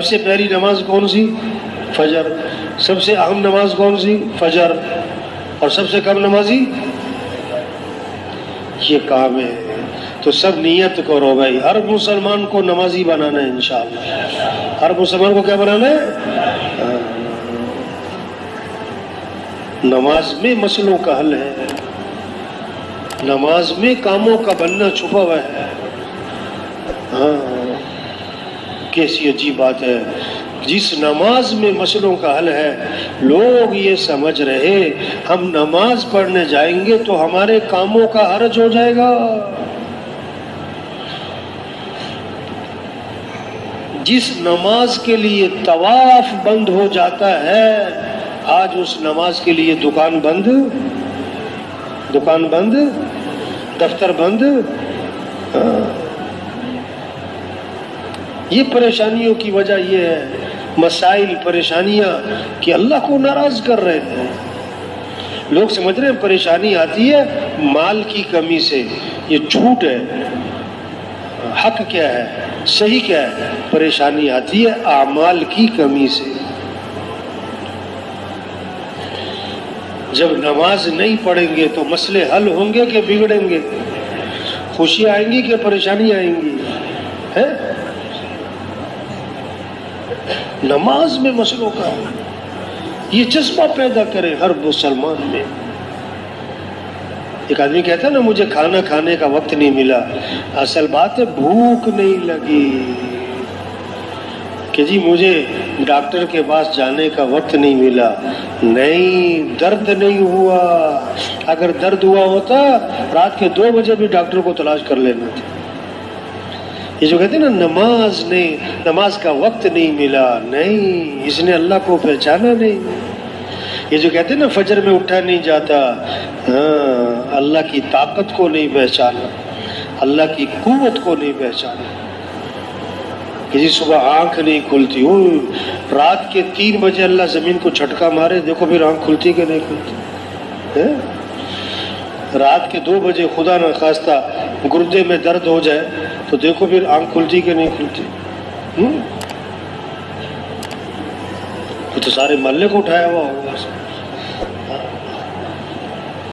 سب سے پہلی نماز کون سی؟ فجر. سب سے اہم نماز کون سی؟ فجر. اور سب سے کم نمازی یہ کام ہے. تو سب نیت کرو بھائی، ہر مسلمان کو نمازی بنانا ہے انشاءاللہ. ہر مسلمان کو کیا بنانا ہے؟ نماز میں مسئلوں کا حل ہے، نماز میں کاموں کا بننا چھپا ہوا ہے. ہاں کیسی عجیب بات ہے. جس نماز میں مسئلوں کا حل ہے، لوگ یہ سمجھ رہے ہم نماز پڑھنے جائیں گے تو ہمارے کاموں کا حرج ہو جائے گا. جس نماز کے لیے طواف بند ہو جاتا ہے، آج اس نماز کے لیے دکان بند، دفتر بند. یہ پریشانیوں کی وجہ یہ ہے، مسائل پریشانیاں کہ اللہ کو ناراض کر رہے ہیں. لوگ سمجھ رہے ہیں پریشانی آتی ہے مال کی کمی سے. یہ جھوٹ ہے. حق کیا ہے، صحیح کیا ہے؟ پریشانی آتی ہے اعمال کی کمی سے. جب نماز نہیں پڑھیں گے تو مسئلے حل ہوں گے کہ بگڑیں گے؟ خوشی آئیں گی کہ پریشانی آئیں گی؟ ہے نماز میں مسئلوں کا یہ جذبہ پیدا کرے ہر مسلمان میں. ایک آدمی کہتا ہے نا مجھے کھانا کھانے کا وقت نہیں ملا، اصل بات ہے بھوک نہیں لگی. کہ جی مجھے ڈاکٹر کے پاس جانے کا وقت نہیں ملا، نہیں درد نہیں ہوا. اگر درد ہوا ہوتا رات کے 2 بجے بھی ڈاکٹر کو تلاش کر لینا تھا. یہ جو کہتے ہیں نا نماز کا وقت نہیں ملا، نہیں اس نے اللہ کو پہچانا نہیں. یہ جو کہتے ہیں نا فجر میں اٹھا نہیں جاتا، ہاں اللہ کی طاقت کو نہیں پہچانا، اللہ کی قوت کو نہیں پہچانا. کسی صبح آنکھ نہیں کھلتی، رات کے 3 بجے اللہ زمین کو جھٹکا مارے، دیکھو پھر آنکھ کھلتی کہ نہیں کھلتی. رات کے 2 بجے خدا نہ خواستہ گردے میں درد ہو جائے تو دیکھو پھر آنکھ کھلتی کہ نہیں کھلتی. تو سارے محلے کو اٹھایا ہوا ہوگا.